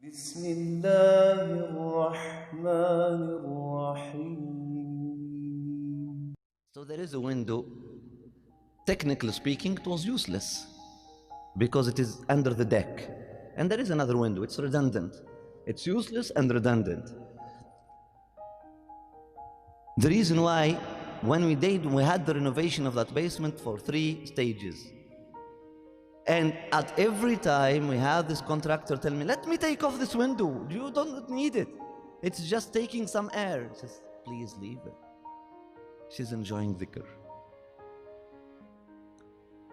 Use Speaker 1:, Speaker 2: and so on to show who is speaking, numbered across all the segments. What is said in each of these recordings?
Speaker 1: بسم الله الرحمن الرحيم.
Speaker 2: So there is a window. Technically speaking, it was useless because it is under the deck. And there is another window, it's redundant. It's useless and redundant. The reason why, when we had the renovation of that basement for 3 stages. And at every time we have this contractor tell me, let me take off this window, you don't need it. It's just taking some air. He says, please leave it. She's enjoying dhikr.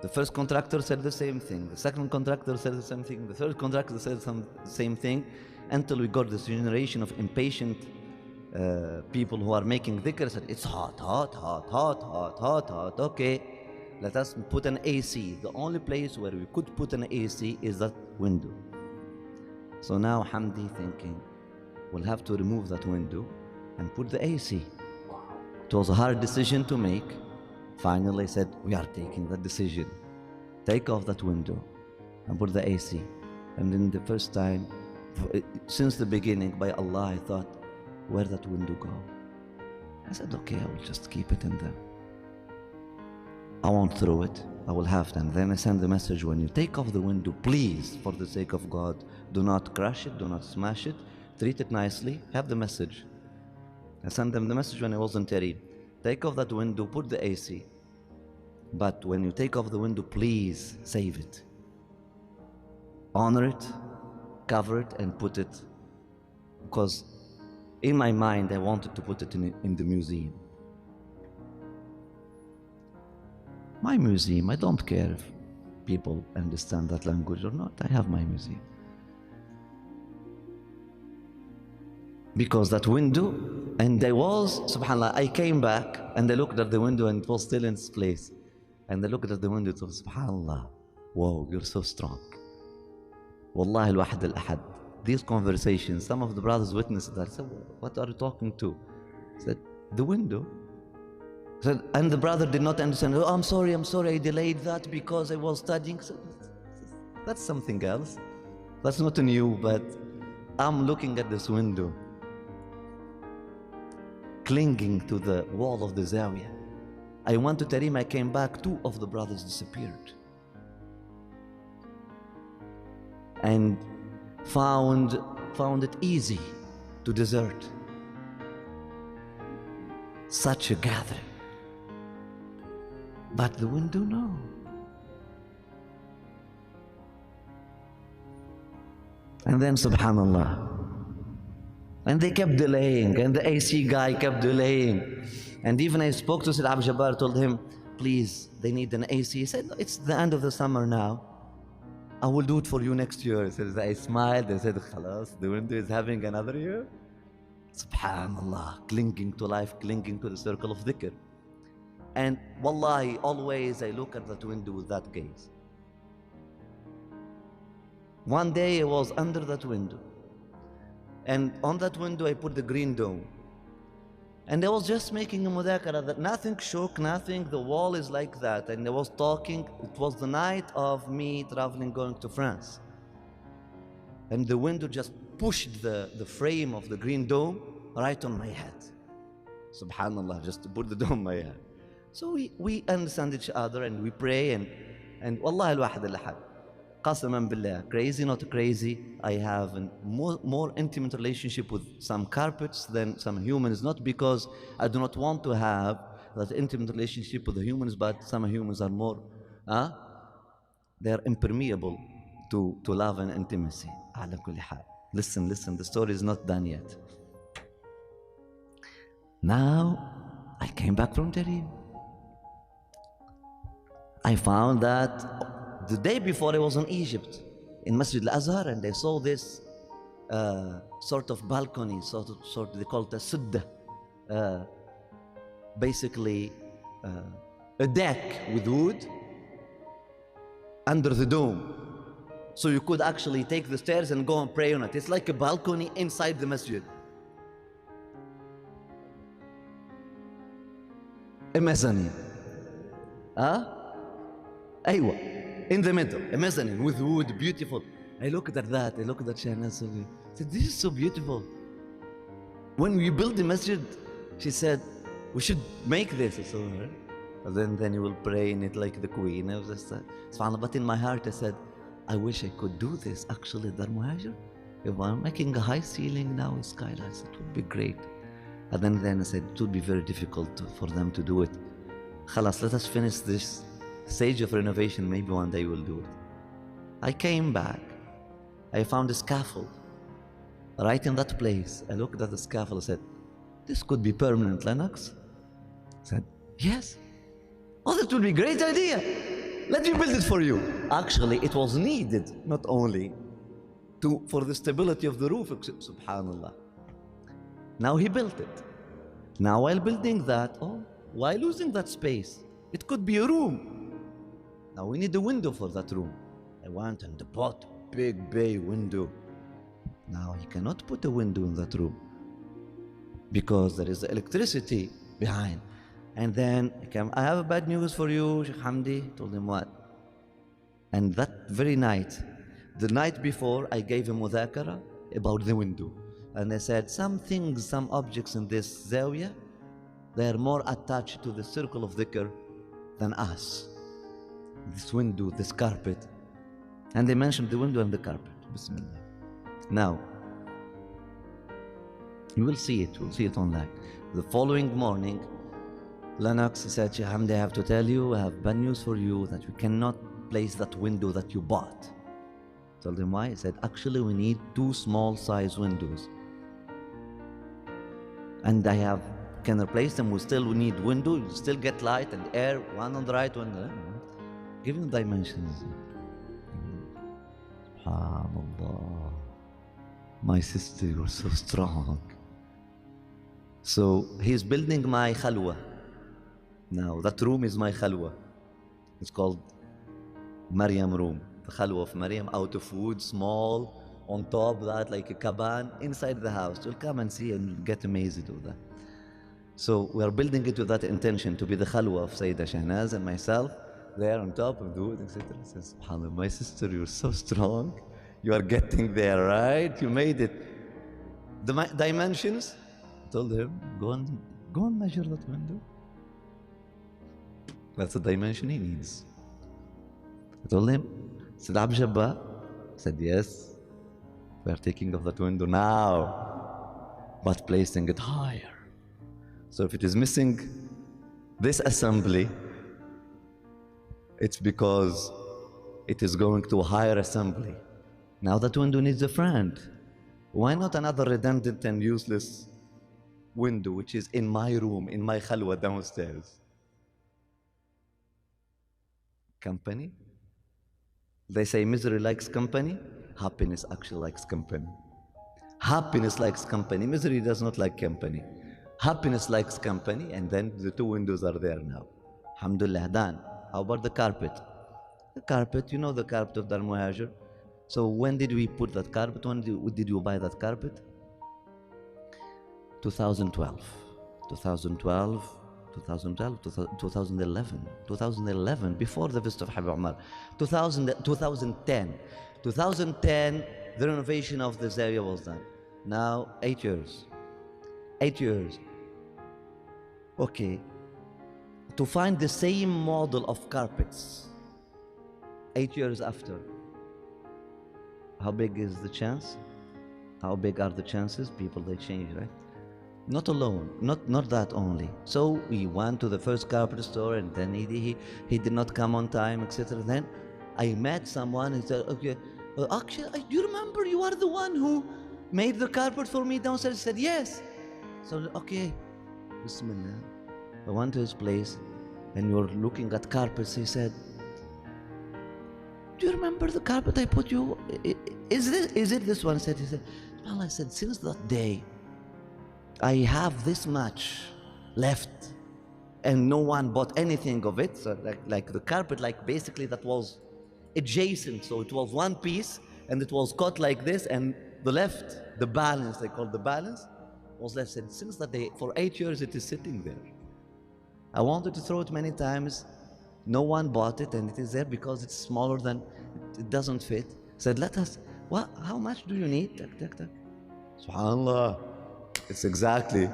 Speaker 2: The first contractor said the same thing. The second contractor said the same thing. The third contractor said the same thing, until we got this generation of impatient people who are making dhikr. Said, it's hot, hot, hot, hot, hot, hot, hot. Okay, let us put an AC. The only place where we could put an AC is that window. So now Hamdi thinking, we'll have to remove that window and put the AC. It was a hard decision to make. Finally said, we are taking that decision. Take off that window and put the AC. And then the first time, since the beginning, by Allah, I thought, where that window go? I said, okay, I will just keep it in there. I won't throw it, I will have it. And then I send the message, when you take off the window, please, for the sake of God, do not crash it, do not smash it, treat it nicely, have the message. I sent them the message when I was in Tehran. Take off that window, put the AC. But when you take off the window, please save it. Honor it, cover it, and put it. Because in my mind, I wanted to put it in the museum. My museum, I don't care if people understand that language or not. I have my museum. Because that window, and I was, subhanAllah, I came back and I looked at the window and it was still in its place. And I looked at the window, and subhanAllah, wow, you're so strong. Wallahi al-wahid al-ahad. These conversations, some of the brothers witnessed that. I said, what are you talking to? I said, the window. I said, and the brother did not understand. Oh, I'm sorry, I delayed that because I was studying. So that's something else. That's not new, but I'm looking at this window, clinging to the wall of the Zawiyah. I went to Tarim, I came back, 2 of the brothers disappeared. And found it easy to desert such a gathering. But the window, no. And then subhanAllah, and they kept delaying, and the AC guy kept delaying. And even I spoke to Sayyid Abu Jabbar, told him, please, they need an AC. He said, no, it's the end of the summer now. I will do it for you next year. I smiled, I said, khalas, the window is having another year. Subhanallah, clinging to life, clinging to the circle of dhikr. And wallahi, always I look at that window with that gaze. One day I was under that window, and on that window I put the green dome. And I was just making a mudakara that nothing shook, nothing, the wall is like that. And I was talking, it was the night of me traveling, going to France. And the window just pushed the frame of the green dome right on my head. Subhanallah, just to put the dome on my head. So we understand each other and we pray and Wallah al-wahid al-ahad. Qasaman billah, crazy, not crazy, I have a more intimate relationship with some carpets than some humans, not because I do not want to have that intimate relationship with the humans, but some humans are more, they're impermeable to love and intimacy. Listen, the story is not done yet. Now, I came back from Tehran. I found that the day before I was in Egypt, in Masjid al-Azhar, and I saw this sort of balcony, they call it a sudda, basically a deck with wood under the dome. So you could actually take the stairs and go and pray on it. It's like a balcony inside the masjid. A mezzanine. Aywa. In the middle, a mezzanine with wood, beautiful. I looked at that, I looked at Shahnaz. I said, this is so beautiful. When we built the masjid, she said, we should make this. I said, "All right." And then you will pray in it like the queen. I was just, subhanAllah. But in my heart, I said, I wish I could do this actually, Dar Muhajir. If I'm making a high ceiling now with skylights, it would be great. And then I said, it would be very difficult for them to do it. Khalas, let us finish this stage of renovation. Maybe one day we'll do it. I came back. I found a scaffold right in that place. I looked at the scaffold. I said, this could be permanent, Lennox. I said, yes. Oh, that would be a great idea. Let me build it for you. Actually, it was needed not only for the stability of the roof, subhanallah. Now he built it. Now while building that, while losing that space, it could be a room. Now we need a window for that room. I went and bought a big bay window. Now he cannot put a window in that room because there is electricity behind. And then I have a bad news for you, Sheikh Hamdi. Told him what? And that very night, the night before, I gave him mudhakara about the window. And I said, some things, some objects in this zawiyah, they are more attached to the circle of dhikr than us. This window, this carpet. And they mentioned the window and the carpet. Bismillah. Now, you will see it. We'll see it online. The following morning, Lennox said, Sheikh Hamdi, I have to tell you, I have bad news for you, that we cannot place that window that you bought. Told him why? He said, actually we need 2 small size windows. And can replace them, we still need window, you still get light and air, one on the right, one on the left. Give him dimensions. SubhanAllah. My sister, you're so strong. So he's building my khalwa. Now that room is my khalwa. It's called Maryam room. The khalwa of Maryam, out of wood, small, on top of that like a caban inside the house. You'll come and see and get amazed with that. So we are building it with that intention to be the khalwa of Sayyidah Shahnaz and myself there on top of the wood, etc. SubhanAllah, my sister, you're so strong. You are getting there, right? You made it. The dimensions, I told him, go and measure that window. That's the dimension he needs. I told him, said Abjabba, said yes, we are taking off that window now, but placing it higher. So if it is missing this assembly, it's because it is going to a higher assembly. Now that window needs a friend. Why not another redundant and useless window which is in my room, in my khalwa downstairs? Company. They say misery likes company. Happiness actually likes company. Happiness likes company. Misery does not like company. Happiness likes company, and then the 2 windows are there now. Alhamdulillah, done. How about the carpet? The carpet, you know the carpet of Dar Muhajir. So when did we put that carpet? When did you buy that carpet? 2012. 2012. 2011, before the visit of Habib Umar. 2010, the renovation of the Zawiya was done. Now 8 years. 8 years. Okay. To find the same model of carpets 8 years after, how big is the chance? How big are the chances? People, they change, right? Not alone, not that only. So we went to the first carpet store, and then he did not come on time, etc. Then I met someone and said, okay, actually, do you remember you are the one who made the carpet for me downstairs? He said, yes. So, okay, Bismillah. I went to his place, and we were looking at carpets. He said, do you remember the carpet I put you? Is it this one? He said, well, I said, since that day, I have this much left, and no one bought anything of it. So like the carpet, like basically that was adjacent. So it was one piece, and it was cut like this, and the left, the balance, they call the balance, was left. And since that day, for 8 years, it is sitting there. I wanted to throw it many times. No one bought it, and it is there because it's smaller than, it doesn't fit. Said, let us, what, how much do you need? Tak, tak, tak. SubhanAllah, it's exactly.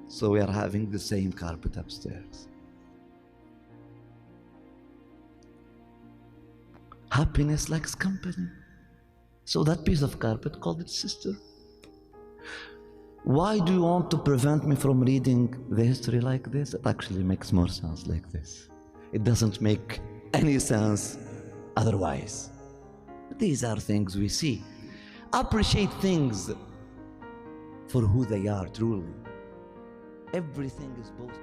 Speaker 2: So we are having the same carpet upstairs. Happiness likes company. So that piece of carpet called its sister. Why do you want to prevent me from reading the history like this? It actually makes more sense like this. It doesn't make any sense otherwise. These are things we see. Appreciate things for who they are truly. Everything is both